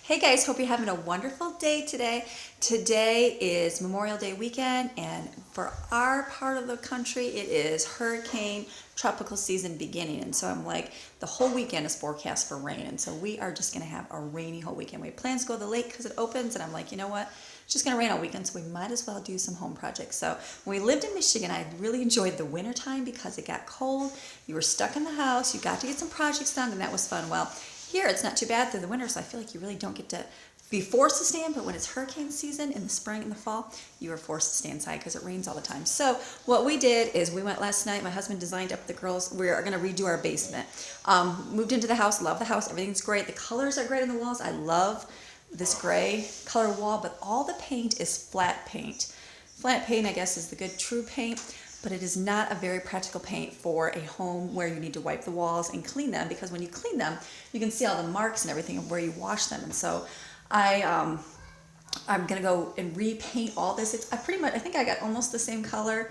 Hey guys, hope you're having a wonderful day today. Today is Memorial Day weekend, and for our part of the country, it is hurricane tropical season beginning. And so I'm like, the whole weekend is forecast for rain, and so we are just gonna have a rainy whole weekend. We have plans to go to the lake because it opens, and I'm like, you know what? It's just gonna rain all weekend, so we might as well do some home projects. So when we lived in Michigan, I really enjoyed the winter time because it got cold. You were stuck in the house, you got to get some projects done, and that was fun. Well, here, it's not too bad through the winter, so I feel like you really don't get to be forced to stay in, but when it's hurricane season in the spring and the fall, you are forced to stay inside because it rains all the time. So what we did is we went last night, my husband designed up the girls, we are gonna redo our basement. Moved into the house, love the house, everything's great. The colors are great on the walls. I love this gray color wall, but all the paint is flat paint. Flat paint, I guess, is the good true paint, but it is not a very practical paint for a home where you need to wipe the walls and clean them, because when you clean them, you can see all the marks and everything of where you wash them. And so I'm gonna go and repaint all this. I think I got almost the same color.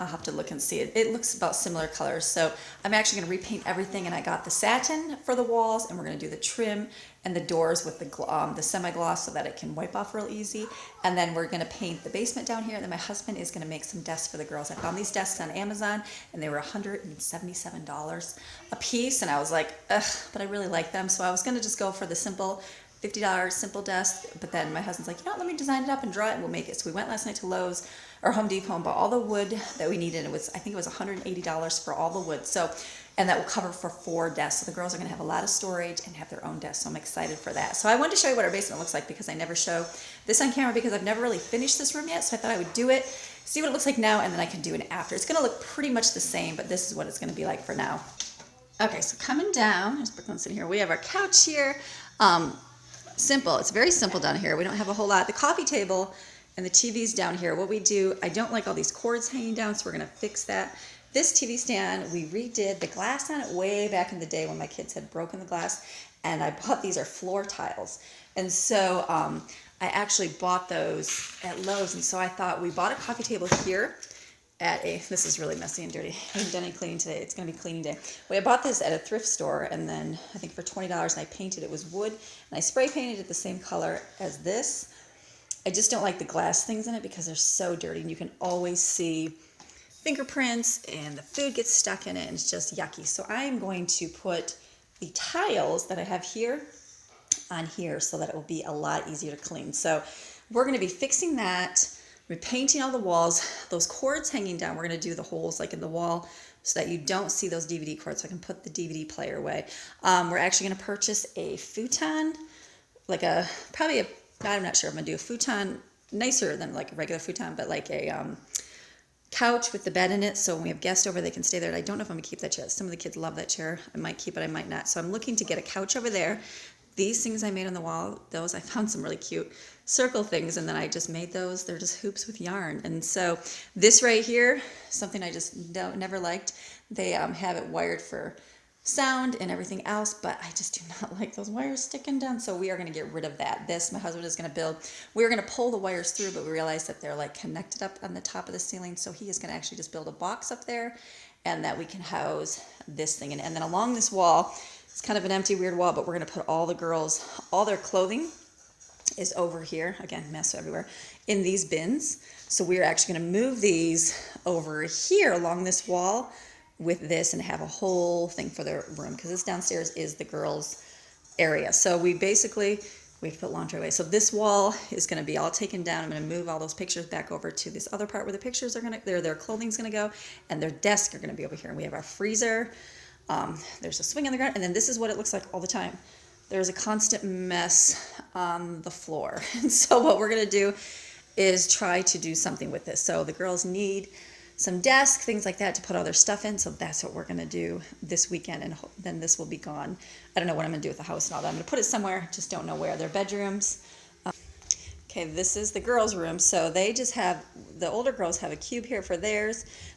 I'll have to look and see it. It looks about similar colors. So I'm actually gonna repaint everything, and I got the satin for the walls, and we're gonna do the trim and the doors with the semi-gloss so that it can wipe off real easy. And then we're gonna paint the basement down here, and then my husband is gonna make some desks for the girls. I found these desks on Amazon, and they were $177 a piece, and I was like, ugh, but I really like them. So I was gonna just go for the simple $50 simple desk, but then my husband's like, you know what, let me design it up and draw it and we'll make it. So we went last night to Lowe's or Home Depot and bought all the wood that we needed. I think it was $180 for all the wood. So, and that will cover for 4 desks. So the girls are gonna have a lot of storage and have their own desks. So I'm excited for that. So I wanted to show you what our basement looks like because I never show this on camera because I've never really finished this room yet. So I thought I would do it, see what it looks like now, and then I can do it after. It's gonna look pretty much the same, but this is what it's gonna be like for now. Okay, so coming down, there's Brooklyn sitting here. We have our couch here. Simple. It's very simple down here. We don't have a whole lot. The coffee table and the TV's down here. What we do, I don't like all these cords hanging down, so we're going to fix that. This TV stand, we redid the glass on it way back in the day when my kids had broken the glass, and I bought these are floor tiles. And so I actually bought those at Lowe's, and so I thought we bought a coffee table here this is really messy and dirty. I haven't done any cleaning today. It's going to be cleaning day. I bought this at a thrift store, and then I think for $20, and I painted it. It was wood, and I spray painted it the same color as this. I just don't like the glass things in it because they're so dirty, and you can always see fingerprints, and the food gets stuck in it, and it's just yucky. So I am going to put the tiles that I have here on here so that it will be a lot easier to clean. So we're going to be fixing that. Repainting all the walls, those cords hanging down, we're going to do the holes like in the wall so that you don't see those DVD cords, so I can put the DVD player away. We're actually going to purchase a futon, I'm not sure if I'm going to do a futon nicer than like a regular futon, but like a couch with the bed in it, so when we have guests over, they can stay there. And I don't know if I'm going to keep that chair. Some of the kids love that chair. I might keep it, I might not. So I'm looking to get a couch over there. These things I made on the wall, I found some really cute circle things, and then I just made those. They're just hoops with yarn. And so this right here, something I just never liked. They have it wired for sound and everything else, but I just do not like those wires sticking down. So we are going to get rid of that. My husband is going to build. We were going to pull the wires through, but we realized that they're like connected up on the top of the ceiling. So he is going to actually just build a box up there, and that we can house this thing. And then along this wall, it's kind of an empty, weird wall, but we're going to put all the girls, all their clothing is over here. Again, mess everywhere in these bins. So we're actually going to move these over here along this wall with this and have a whole thing for their room, because this downstairs is the girls' area. So we have to put laundry away. So this wall is going to be all taken down. I'm going to move all those pictures back over to this other part where the pictures are going to, their clothing's going to go, and their desks are going to be over here. And we have our freezer. There's a swing on the ground, and then this is what it looks like all the time. There's a constant mess on the floor. And so what we're going to do is try to do something with this. So the girls need some desks, things like that, to put all their stuff in. So that's what we're going to do this weekend, and then this will be gone. I don't know what I'm going to do with the house and all that. I'm going to put it somewhere, just don't know where. Their bedrooms. Okay, this is the girls' room. So they just have, the older girls have a cube here for their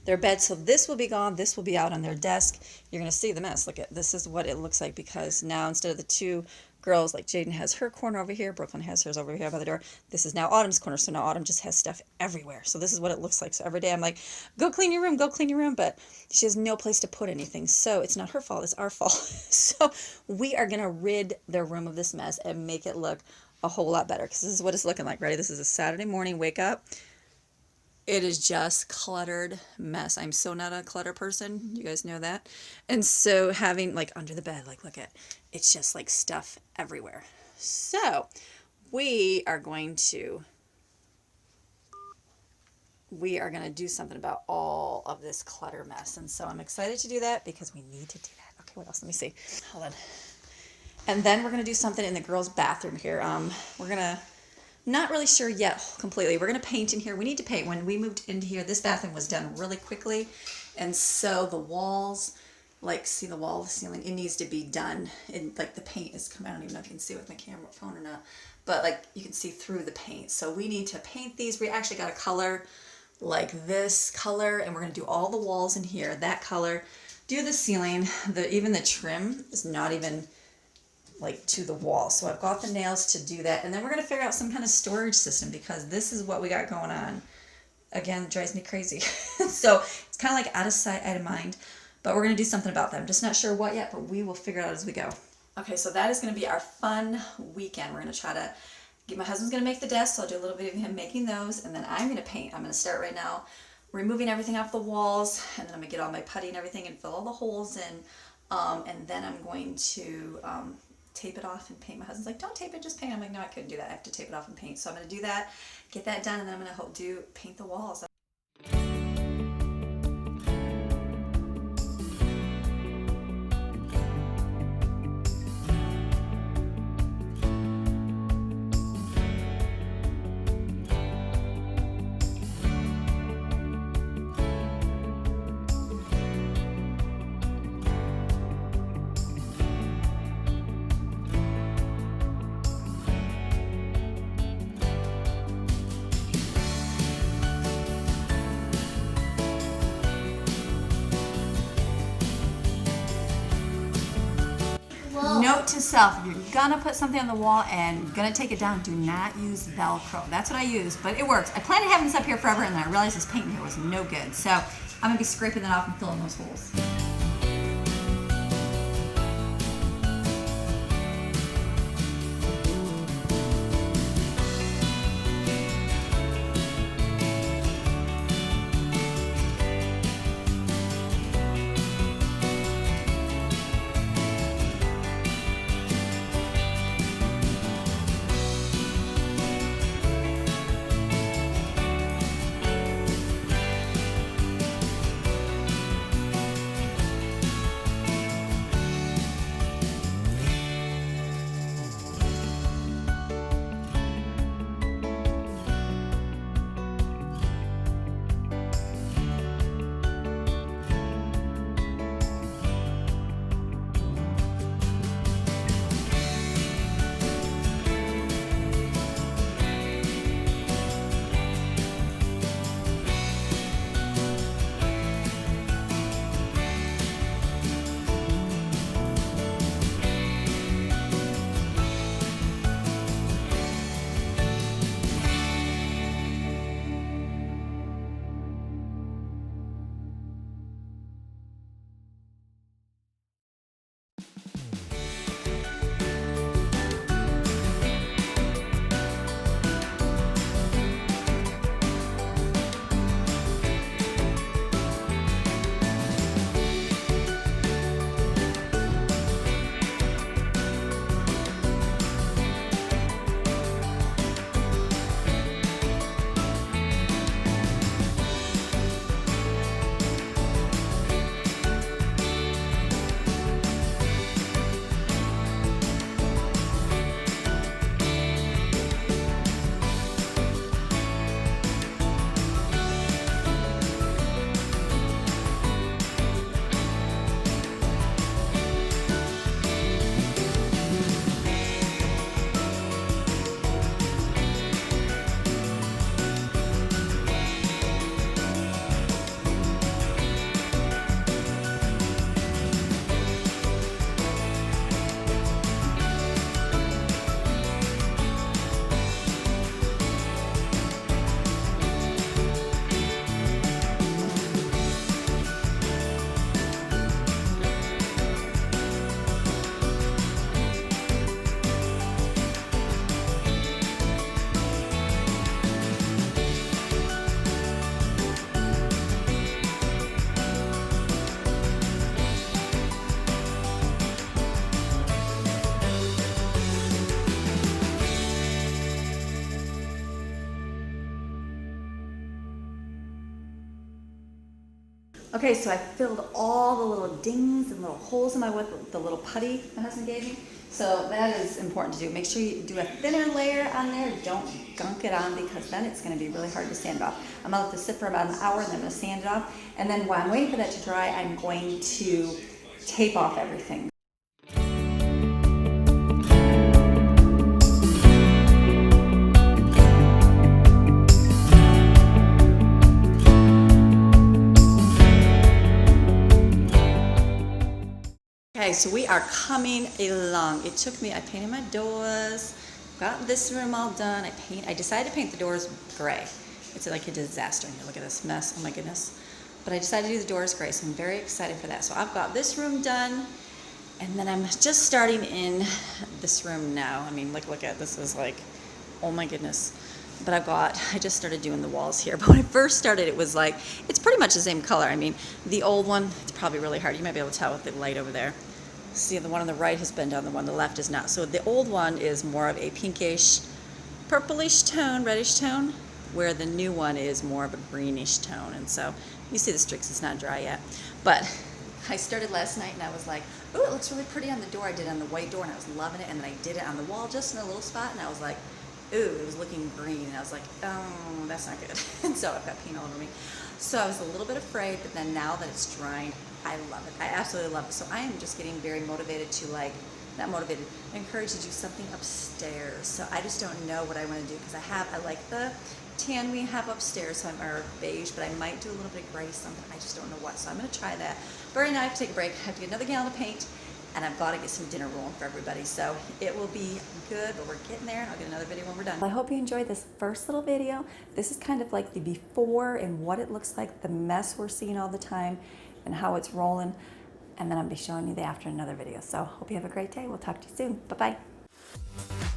bed. So this will be gone. This will be out on their desk. You're going to see the mess. Look at this is what it looks like, because now instead of the 2 girls, like Jaden has her corner over here, Brooklyn has hers over here by the door. This is now Autumn's corner, so now Autumn just has stuff everywhere. So this is what it looks like. So every day I'm like, go clean your room, go clean your room, but she has no place to put anything. So it's not her fault, it's our fault. So we are going to rid their room of this mess and make it look a whole lot better, because this is what it's looking like. Ready? This is a Saturday morning, wake up. It is just cluttered mess. I'm so not a clutter person. You guys know that. And so having, like, under the bed, like, look at, it's just like stuff everywhere. So we are going to do something about all of this clutter mess. And so I'm excited to do that because we need to do that. Okay, what else? Let me see. Hold on. And then we're going to do something in the girls' bathroom here. We're going to, not really sure yet completely. We're going to paint in here. We need to paint. When we moved into here, this bathroom was done really quickly. And so the walls, like, see the wall, the ceiling, it needs to be done. And like the paint is coming. I don't even know if you can see it with my camera phone or not. But like you can see through the paint. So we need to paint these. We actually got a color like this color. And we're going to do all the walls in here, that color. Do the ceiling. Even the trim is not even like to the wall. So I've got the nails to do that. And then we're going to figure out some kind of storage system, because this is what we got going on. Again, it drives me crazy. So it's kind of like out of sight, out of mind, but we're going to do something about that. I'm just not sure what yet, but we will figure it out as we go. Okay, so that is going to be our fun weekend. We're going to try to my husband's going to make the desk, so I'll do a little bit of him making those, and then I'm going to paint. I'm going to start right now removing everything off the walls, and then I'm going to get all my putty and everything and fill all the holes in, and then I'm going to tape it off and paint. My husband's like, don't tape it, just paint. I'm like, no, I couldn't do that. I have to tape it off and paint. So I'm going to do that, get that done, and then I'm going to paint the walls. Note to self, if you're gonna put something on the wall and you're gonna take it down, do not use Velcro. That's what I use, but it works. I planned on having this up here forever, and then I realized this paint in here was no good. So I'm gonna be scraping that off and filling those holes. Okay, so I filled all the little dings and little holes in my wood with the little putty my husband gave me. So that is important to do. Make sure you do a thinner layer on there. Don't gunk it on because then it's going to be really hard to sand off. I'm going to let this sit for about an hour and then I'm going to sand it off. And then while I'm waiting for that to dry, I'm going to tape off everything. Okay, so we are coming along. It took me, I painted my doors, got this room all done. I decided to paint the doors gray. It's like a disaster. Here, look at this mess, oh my goodness. But I decided to do the doors gray, so I'm very excited for that. So I've got this room done, and then I'm just starting in this room now. I mean, look at this is like, oh my goodness. But I just started doing the walls here. But when I first started, it was like, it's pretty much the same color. I mean, the old one, it's probably really hard. You might be able to tell with the light over there. See, the one on the right has been done, the one on the left is not. So the old one is more of a pinkish, purplish tone, reddish tone, where the new one is more of a greenish tone. And so you see the streaks, it's not dry yet. But I started last night and I was like, ooh, it looks really pretty on the door. I did it on the white door and I was loving it. And then I did it on the wall just in a little spot and I was like, ooh, it was looking green. And I was like, oh, that's not good. And so I've got paint all over me. So I was a little bit afraid, but then now that it's drying, I love it. I absolutely love it. So I am just getting very motivated to not motivated, encouraged to do something upstairs. So I just don't know what I want to do because I like the tan we have upstairs, so or beige, but I might do a little bit of gray something. I just don't know what. So I'm going to try that. But right now I have to take a break. I have to get another gallon of paint, and I've got to get some dinner rolling for everybody. So it will be good, but we're getting there, and I'll get another video when we're done. I hope you enjoyed this first little video. This is kind of like the before and what it looks like, the mess we're seeing all the time, and how it's rolling. And then I'll be showing you the after in another video. So hope you have a great day. We'll talk to you soon. Bye-bye.